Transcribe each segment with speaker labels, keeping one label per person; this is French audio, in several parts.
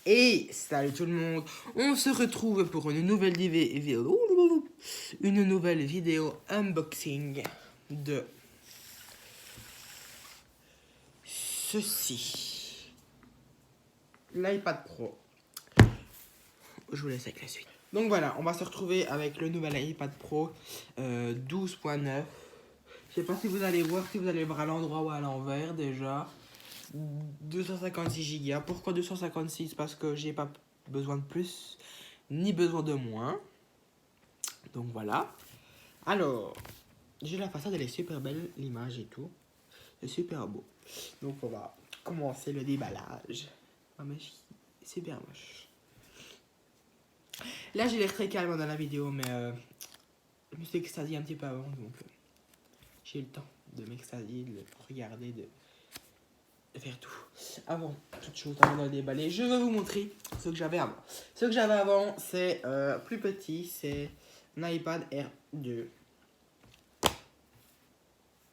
Speaker 1: Et salut tout le monde, on se retrouve pour une nouvelle vidéo unboxing de ceci, l'iPad Pro. Je vous laisse avec la suite. Donc voilà, on va se retrouver avec le nouvel iPad Pro 12.9. Je sais pas si vous allez voir, si vous allez voir à l'endroit ou à l'envers déjà. 256 Go. Pourquoi 256? Parce que j'ai pas besoin de plus ni besoin de moins. Donc voilà. Alors, j'ai la façade, elle est super belle, l'image et tout. C'est super beau. Donc on va commencer le déballage. Ah mais super moche. Là j'ai l'air très calme dans la vidéo, mais je me suis extasié un petit peu avant, donc j'ai eu le temps de m'extasier, de regarder, de faire tout. Avant toute chose, avant de le déballer, je vais vous montrer ce que j'avais avant. Ce que j'avais avant, c'est plus petit, c'est un iPad Air 2.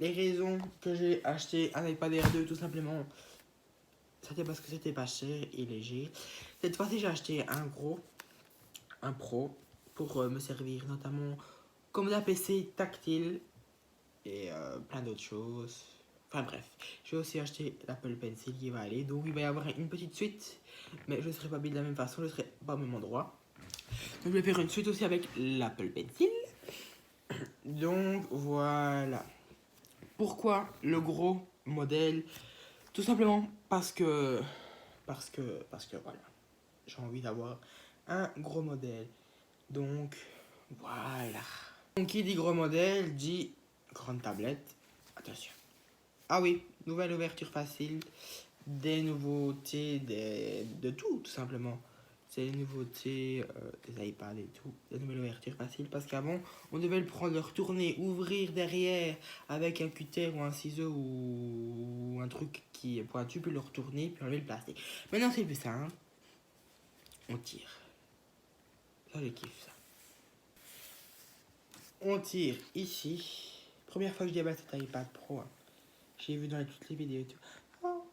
Speaker 1: Les raisons que j'ai acheté un iPad Air 2, tout simplement, c'était parce que c'était pas cher et léger. Cette fois-ci, j'ai acheté un Pro, pour me servir notamment comme d'un PC tactile et plein d'autres choses. Enfin bref, j'ai aussi acheté l'Apple Pencil qui va aller. Donc il va y avoir une petite suite, mais je ne serai pas mis de la même façon, je ne serai pas au même endroit. Donc je vais faire une suite aussi avec l'Apple Pencil. Donc voilà. Pourquoi le gros modèle? Tout simplement parce que voilà, j'ai envie d'avoir un gros modèle. Donc voilà. Donc qui dit gros modèle dit grande tablette. Attention. Ah oui, nouvelle ouverture facile, des nouveautés, de tout simplement. C'est les nouveautés des iPads et tout, des nouvelles ouvertures faciles. Parce qu'avant, on devait le prendre, le retourner, ouvrir derrière avec un cutter ou un ciseau ou un truc qui est pointu, puis le retourner, puis enlever le plastique. Maintenant, c'est plus simple. On tire. Ça, je kiffe ça. On tire ici. Première fois que je déballe cet iPad Pro. Hein. J'ai vu dans toutes les vidéos et tout. Oh.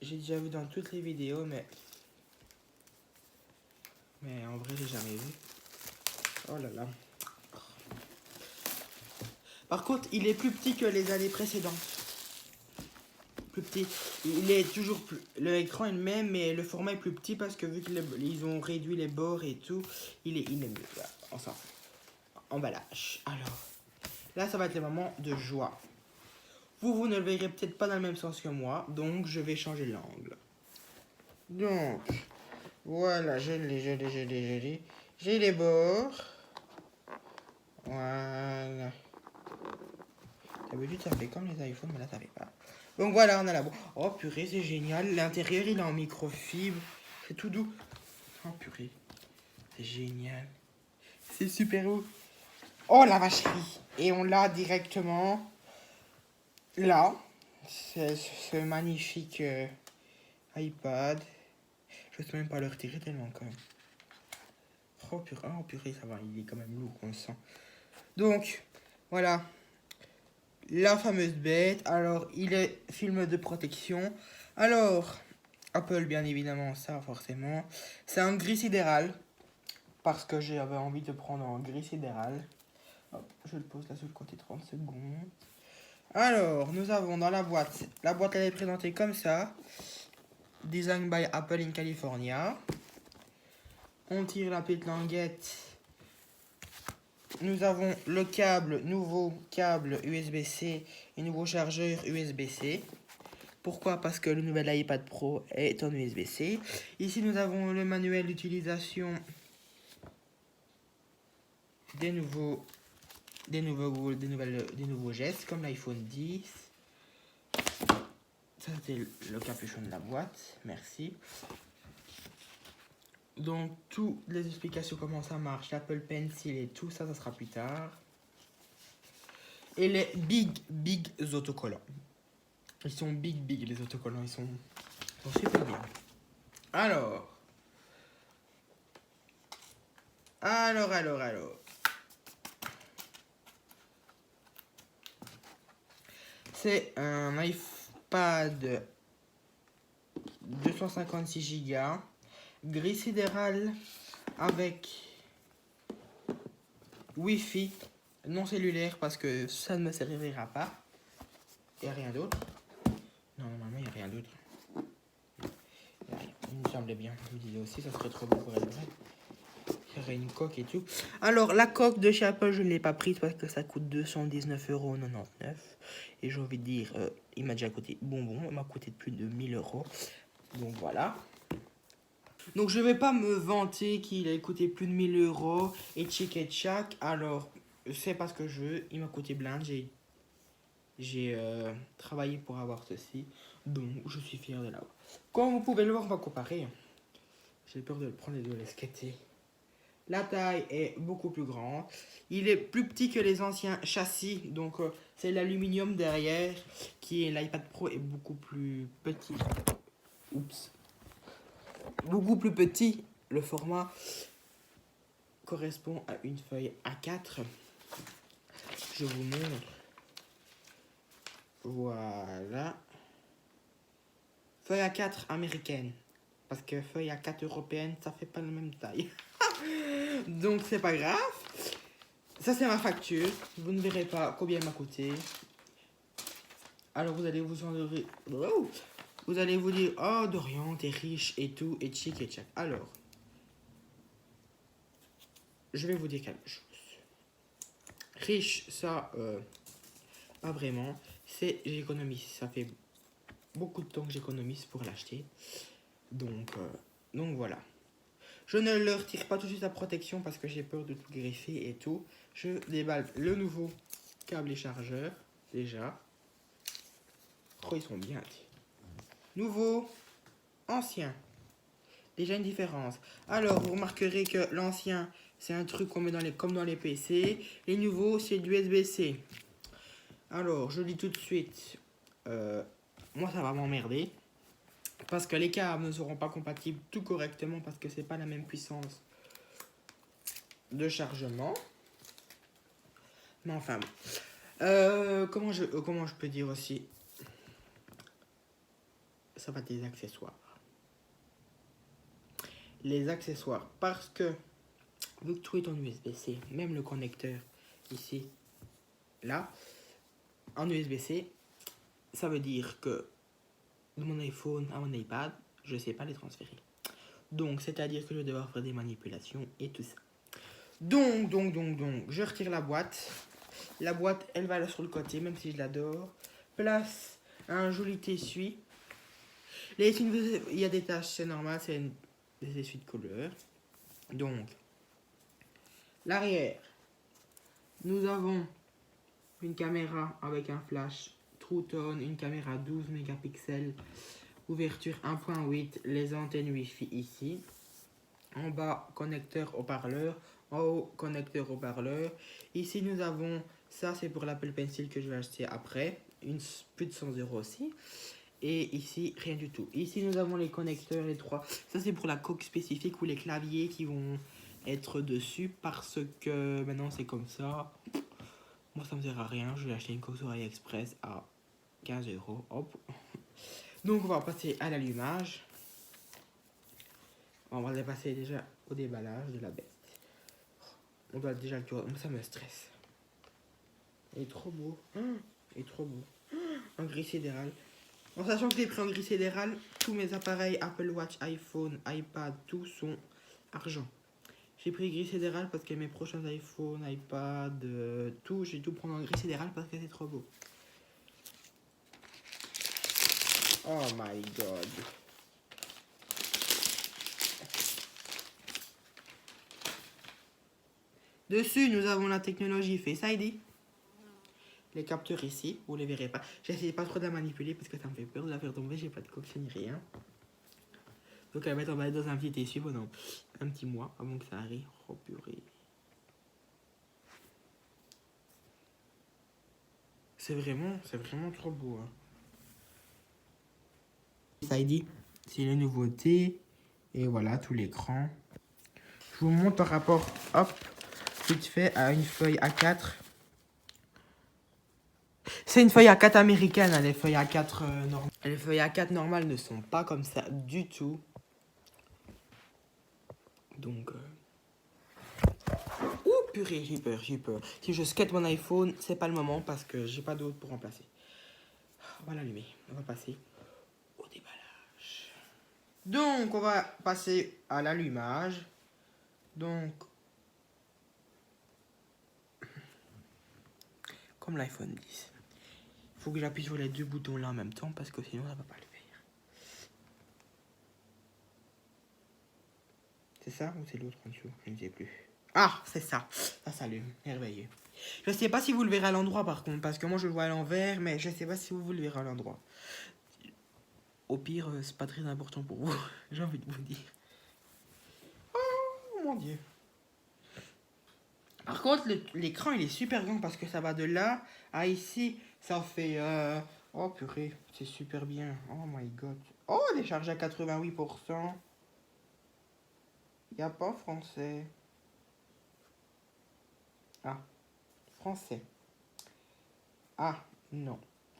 Speaker 1: J'ai déjà vu dans toutes les vidéos, mais en vrai, j'ai jamais vu. Oh là là. Par contre, il est plus petit que les années précédentes. Plus petit. Il est toujours plus... L'écran est le même, mais le format est plus petit parce que vu qu'ils ont réduit les bords et tout, il est mieux. Voilà, on s'en fout. Emballage. Alors, là, ça va être le moment de joie. Vous ne le verrez peut-être pas dans le même sens que moi, donc je vais changer l'angle. Donc, voilà, je l'ai. J'ai les bords. Voilà. D'habitude, ça fait comme les iPhones, mais là, ça fait pas. Donc voilà, on a la boîte. Oh purée, c'est génial. L'intérieur, il est en microfibre. C'est tout doux. Oh purée. C'est génial. C'est super beau. Oh la vacherie. Et on l'a directement là. C'est ce magnifique iPad. Je ne sais même pas le retirer tellement quand même. Oh purée, ça va. Il est quand même lourd, on le sent. Donc, voilà. La fameuse bête. Alors, il est film de protection. Alors, Apple, bien évidemment, ça, forcément. C'est un gris sidéral. Parce que j'avais envie de prendre un gris sidéral. Hop, je le pose là sur le côté 30 secondes. Alors, nous avons dans la boîte. La boîte, elle est présentée comme ça. Design by Apple in California. On tire la petite languette. Nous avons le câble, nouveau câble USB-C et nouveau chargeur USB-C. Pourquoi? Parce que le nouvel iPad Pro est en USB-C. Ici, nous avons le manuel d'utilisation des nouveaux gestes, comme l'iPhone 10. Ça, c'était le capuchon de la boîte. Merci. Donc, toutes les explications comment ça marche, l'Apple Pencil et tout ça, ça sera plus tard. Et les big autocollants. Ils sont big les autocollants, ils sont super bien. Alors. C'est un iPad 256 Go. Grille sidérale avec Wi-Fi non cellulaire parce que ça ne me servira pas. Il n'y a rien d'autre. Non, normalement, il n'y a rien d'autre. Il me semblait bien. Je me disais aussi, ça serait trop beau pour être vrai. Il y aurait une coque et tout. Alors, la coque de chez Apple, je ne l'ai pas prise parce que ça coûte 219,99 €. Et j'ai envie de dire, il m'a déjà coûté bonbon. Il m'a coûté plus de 1000 €. Donc, voilà. Donc, je ne vais pas me vanter qu'il a coûté plus de 1000 € et Chick et Chack. Alors, c'est parce que je veux. Il m'a coûté blinde. J'ai travaillé pour avoir ceci. Donc, je suis fier de l'avoir. Comme vous pouvez le voir, on va comparer. J'ai peur de le prendre et de le skater. La taille est beaucoup plus grande. Il est plus petit que les anciens châssis. Donc, c'est l'aluminium derrière qui est l'iPad Pro est beaucoup plus petit. Oups. Beaucoup plus petit. Le format correspond à une feuille A4. Je vous montre. Voilà. Feuille A4 américaine. Parce que feuille A4 européenne, ça fait pas la même taille. Donc c'est pas grave. Ça c'est ma facture. Vous ne verrez pas combien elle m'a coûté. Alors vous allez vous en dire... Vous allez vous dire, oh Dorian, t'es riche et tout, et chic et tchac. Alors, je vais vous dire quelque chose. Riche, ça, pas vraiment. C'est, j'économise. Ça fait beaucoup de temps que j'économise pour l'acheter. Donc voilà. Je ne leur retire pas tout de suite la protection parce que j'ai peur de tout griffer et tout. Je déballe le nouveau câble et chargeur, déjà. Oh, ils sont bien. Nouveau, ancien. Déjà une différence. Alors, vous remarquerez que l'ancien, c'est un truc qu'on met comme dans les PC. Les nouveaux, c'est du USB-C. Alors, je dis tout de suite, moi, ça va m'emmerder. Parce que les câbles ne seront pas compatibles tout correctement parce que c'est pas la même puissance de chargement. Mais enfin, comment je peux dire aussi, ça va être des accessoires. Les accessoires, parce que vu que tout est en USB-C, même le connecteur ici, là, en USB-C, ça veut dire que de mon iPhone à mon iPad, je ne sais pas les transférer. Donc, c'est-à-dire que je vais devoir faire des manipulations et tout ça. Donc, je retire la boîte. La boîte, elle va là sur le côté, même si je l'adore. Place un joli essuie. Les essuies, il y a des taches, c'est normal, c'est des essuies de couleur. Donc, l'arrière, nous avons une caméra avec un flash True Tone, une caméra 12 mégapixels, ouverture 1.8, les antennes Wi-Fi ici. En bas, connecteur haut-parleur. En haut, connecteur haut-parleur. Ici, nous avons, ça c'est pour l'Apple Pencil que je vais acheter après, plus de 100 € aussi. Et ici, rien du tout. Ici, nous avons les connecteurs, les trois. Ça c'est pour la coque spécifique ou les claviers qui vont être dessus parce que maintenant c'est comme ça. Moi, ça me sert à rien. Je vais acheter une coque sur AliExpress à 15 €. Hop. Donc, on va passer à l'allumage. On va passer déjà au déballage de la bête. On doit déjà le tour. Ça me stresse. Il est trop beau. Il est trop beau. En gris sidéral. En sachant que j'ai pris en gris sidéral, tous mes appareils Apple Watch, iPhone, iPad, tout sont argent. J'ai pris gris sidéral parce que mes prochains iPhone, iPad, tout, j'ai tout prendre en gris sidéral parce que c'est trop beau. Oh my god. Dessus, nous avons la technologie Face ID. Les capteurs ici, vous les verrez pas. J'essaie pas trop de la manipuler parce que ça me fait peur de la faire tomber. J'ai pas de coque ni rien. Donc, elle va mettre dans un petit essuie pendant un petit mois avant que ça arrive. Oh purée. C'est vraiment trop beau. Hein. Face ID, c'est les nouveautés. Et voilà, tout l'écran. Je vous montre par rapport, hop, vite fait, à une feuille A4. C'est une feuille A4 américaine, hein, les feuilles A4 normales. Les feuilles A4 normales ne sont pas comme ça du tout. Donc... Ouh, purée, j'ai peur, j'ai peur. Si je skate mon iPhone, c'est pas le moment parce que j'ai pas d'autre pour remplacer. On va l'allumer, on va passer au déballage. Donc, on va passer à l'allumage. Donc, comme l'iPhone 10. Il faut que j'appuie sur les deux boutons là en même temps parce que sinon ça va pas le faire. C'est ça ou c'est l'autre en dessous? Je ne sais plus. Ah, c'est ça. Ça s'allume. Merveilleux. Je sais pas si vous le verrez à l'endroit par contre, parce que moi je le vois à l'envers, mais je sais pas si vous le verrez à l'endroit. Au pire, c'est pas très important pour vous. J'ai envie de vous dire. Oh mon dieu. Par contre, l'écran il est super grand parce que ça va de là à ici. Ça fait. Oh purée, c'est super bien. Oh my god. Oh, décharge à 88%. Y a pas français. Ah, français. Ah, non.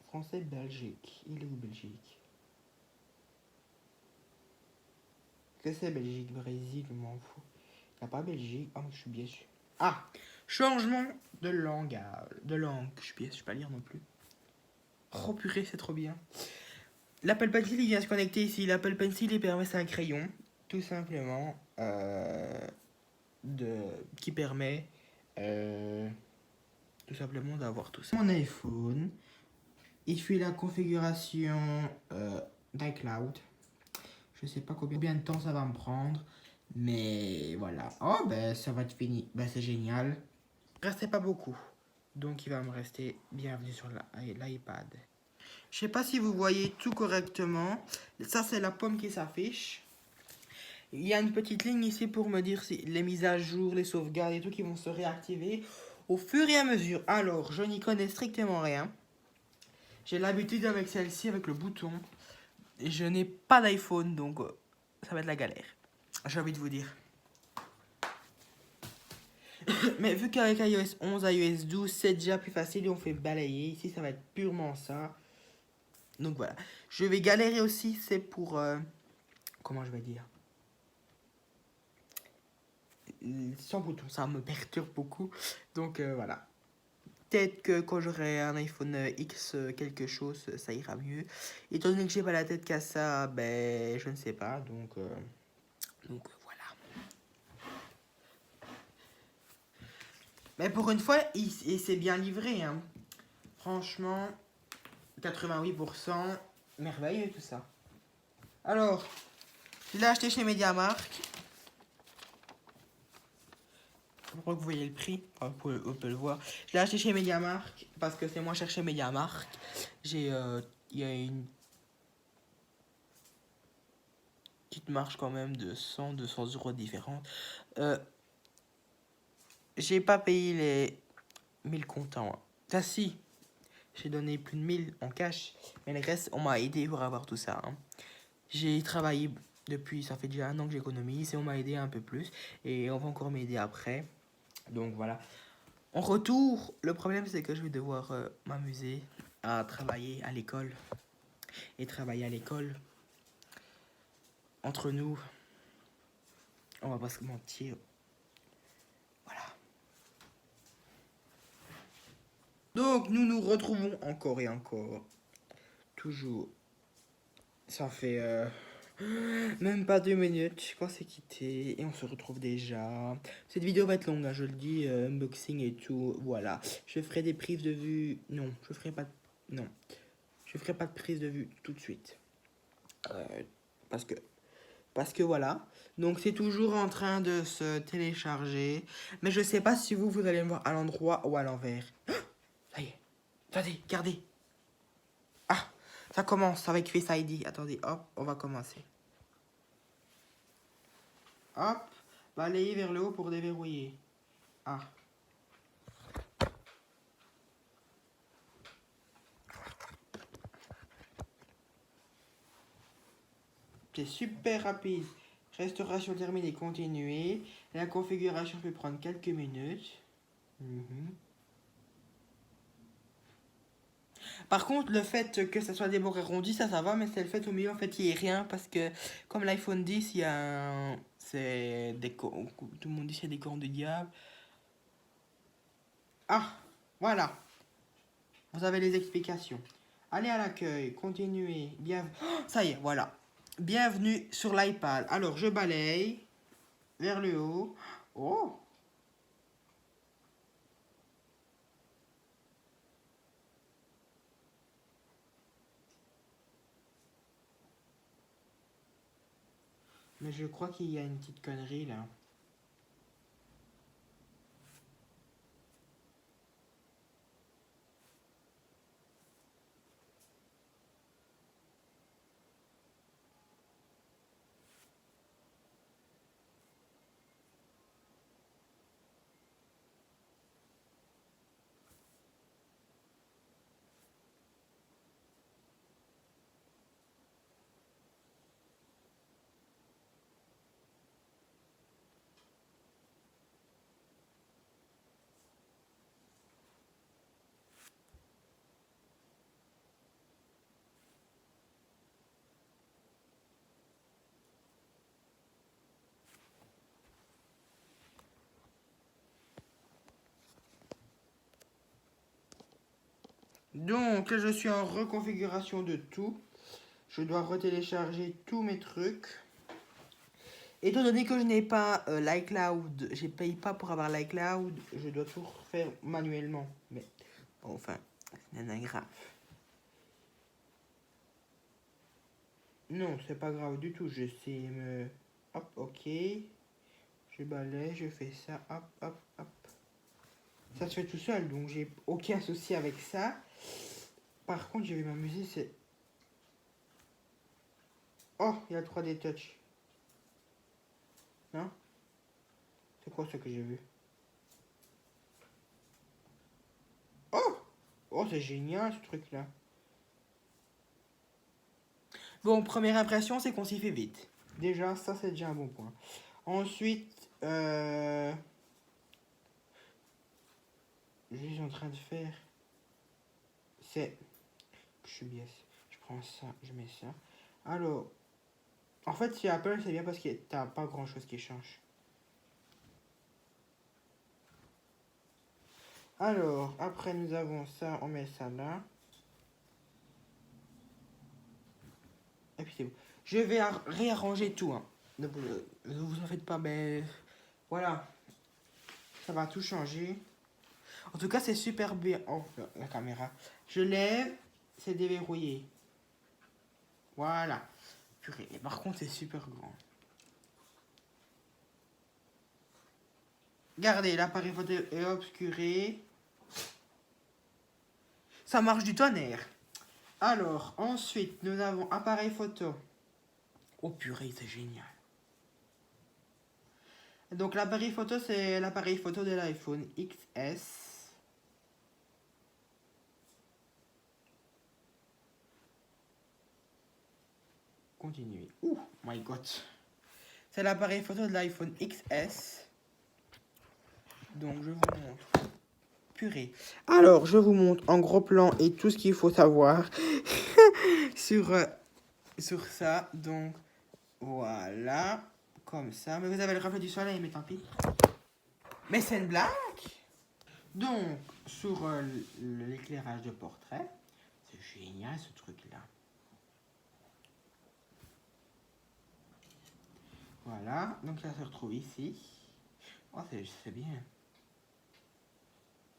Speaker 1: Français Belgique. Il est où Belgique? Que c'est Belgique, Brésil, je m'en fous. Y a pas Belgique. Oh, je suis bien sûr. Ah, changement de langage. De langue. Je suis bien, je sais pas lire non plus. Oh purée, c'est trop bien. L'Apple Pencil, il vient se connecter ici. L'Apple Pencil, il permet, c'est un crayon, tout simplement, qui permet tout simplement d'avoir tout ça. Mon iPhone, il fait la configuration d'iCloud. Je sais pas combien de temps ça va me prendre, mais voilà. Oh, ben ça va être fini. Ben c'est génial. Il restait pas beaucoup, donc il va me rester bienvenue sur l'iPad. Je sais pas si vous voyez tout correctement. Ça, c'est la pomme qui s'affiche. Il y a une petite ligne ici pour me dire si les mises à jour, les sauvegardes et tout qui vont se réactiver au fur et à mesure. Alors, je n'y connais strictement rien. J'ai l'habitude avec celle-ci, avec le bouton. Et je n'ai pas d'iPhone, donc ça va être la galère. J'ai envie de vous dire. Mais vu qu'avec iOS 11, iOS 12, c'est déjà plus facile et on fait balayer. Ici, ça va être purement ça. Donc voilà. Je vais galérer aussi, c'est pour... comment je vais dire, sans bouton, ça me perturbe beaucoup. Donc voilà. Peut-être que quand j'aurai un iPhone X quelque chose, ça ira mieux. Étant donné que j'ai pas la tête qu'à ça, ben je ne sais pas. Donc voilà. Mais pour une fois, il s'est bien livré. Hein. Franchement, 88%, merveilleux tout ça. Alors, je l'ai acheté chez MediaMarkt. Je crois que vous voyez le prix, enfin, vous pouvez le voir. Je l'ai acheté chez MediaMarkt parce que c'est moins cher chez MediaMarkt. Il y a une petite marge quand même de 100-200 euros différente. J'ai pas payé les 1000 comptants. Ah si, j'ai donné plus de 1000 en cash, mais le reste, on m'a aidé pour avoir tout ça. Hein. J'ai travaillé depuis, ça fait déjà 1 an que j'économise et on m'a aidé un peu plus. Et on va encore m'aider après. Donc voilà. En retour, le problème c'est que je vais devoir m'amuser à travailler à l'école. Et travailler à l'école, entre nous, on va pas se mentir. Voilà. Donc nous nous retrouvons encore et encore. Toujours. Ça fait même pas 2 minutes qu'on s'est quitté et on se retrouve déjà. Cette vidéo va être longue, hein, je le dis, unboxing et tout. Voilà. Je ferai des prises de vue. Non, je ferai pas. Non. Je ferai pas de prise de vue tout de suite. Parce que voilà. Donc c'est toujours en train de se télécharger. Mais je sais pas si vous allez me voir à l'endroit ou à l'envers. Ça y est. Attendez, regardez. Ah, ça commence avec Face ID. Attendez, hop, on va commencer. Hop, balayer vers le haut pour déverrouiller. Ah. C'est super rapide. Restauration terminée, continuer. La configuration peut prendre quelques minutes. Par contre, le fait que ça soit des bords arrondis, ça va, mais c'est le fait au milieu, en fait, il n'y a rien, parce que comme l'iPhone 10, il y a un... C'est des... Tout le monde dit c'est des cornes du diable. Ah, voilà, vous avez les explications. Allez à l'accueil, continuez, bienvenue... Ça y est, voilà. Bienvenue sur l'iPad. Alors, je balaye vers le haut. Oh, mais je crois qu'il y a une petite connerie, là. Donc, là, je suis en reconfiguration de tout. Je dois retélécharger tous mes trucs. Étant donné que je n'ai pas l'iCloud, je ne paye pas pour avoir l'iCloud, je dois tout refaire manuellement. Mais bon, enfin, c'est rien de grave. Non, c'est pas grave du tout. Je sais me... Hop, ok. Je balaye, je fais ça, hop, hop, hop. Ça se fait tout seul, donc j'ai aucun souci avec ça. Par contre, je vais m'amuser, c'est... Oh, il y a le 3D Touch. Non? C'est quoi ça que j'ai vu? Oh! Oh, c'est génial ce truc-là. Bon, première impression, c'est qu'on s'y fait vite. Déjà, ça, c'est déjà un bon point. Ensuite, je suis en train de faire... C'est... Je suis biaise. Je prends ça, je mets ça. Alors, en fait, chez Apple, c'est bien parce que t'as pas grand-chose qui change. Alors, après, nous avons ça, on met ça là. Et puis c'est bon. Je vais réarranger tout. Hein. Ne vous en faites pas, mais voilà. Ça va tout changer. En tout cas, c'est super bien. Oh, la caméra. Je lève, c'est déverrouillé. Voilà. Purée. Et par contre, c'est super grand. Regardez, l'appareil photo est obscuré. Ça marche du tonnerre. Alors, ensuite, nous avons appareil photo. Oh purée, c'est génial. Donc l'appareil photo, c'est l'appareil photo de l'iPhone XS. Continuez. Ouh, my god. C'est l'appareil photo de l'iPhone XS. Donc je vous montre. Purée. Alors, je vous montre en gros plan et tout ce qu'il faut savoir sur, sur ça. Donc, voilà. Comme ça. Mais vous avez le reflet du soleil, mais tant pis. Mais c'est une blague. Donc, sur l'éclairage de portrait. C'est génial ce truc-là. Voilà, donc ça se retrouve ici. Oh, c'est bien.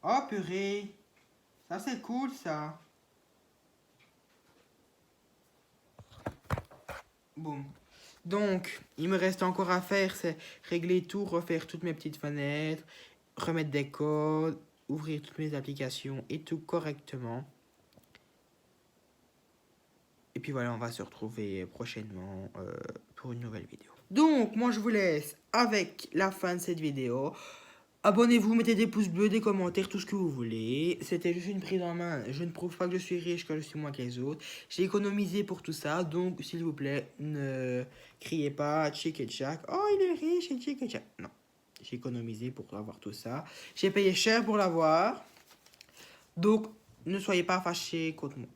Speaker 1: Oh, purée. Ça, c'est cool, ça. Bon. Donc, il me reste encore à faire, c'est régler tout, refaire toutes mes petites fenêtres, remettre des codes, ouvrir toutes mes applications et tout correctement. Et puis voilà, on va se retrouver prochainement pour une nouvelle vidéo. Donc, moi, je vous laisse avec la fin de cette vidéo. Abonnez-vous, mettez des pouces bleus, des commentaires, tout ce que vous voulez. C'était juste une prise en main. Je ne prouve pas que je suis riche, que je suis moins que les autres. J'ai économisé pour tout ça, donc s'il vous plaît, ne criez pas tchic et tchac. Oh, il est riche et tchic et tchac. Non, j'ai économisé pour avoir tout ça. J'ai payé cher pour l'avoir. Donc, ne soyez pas fâchés contre moi.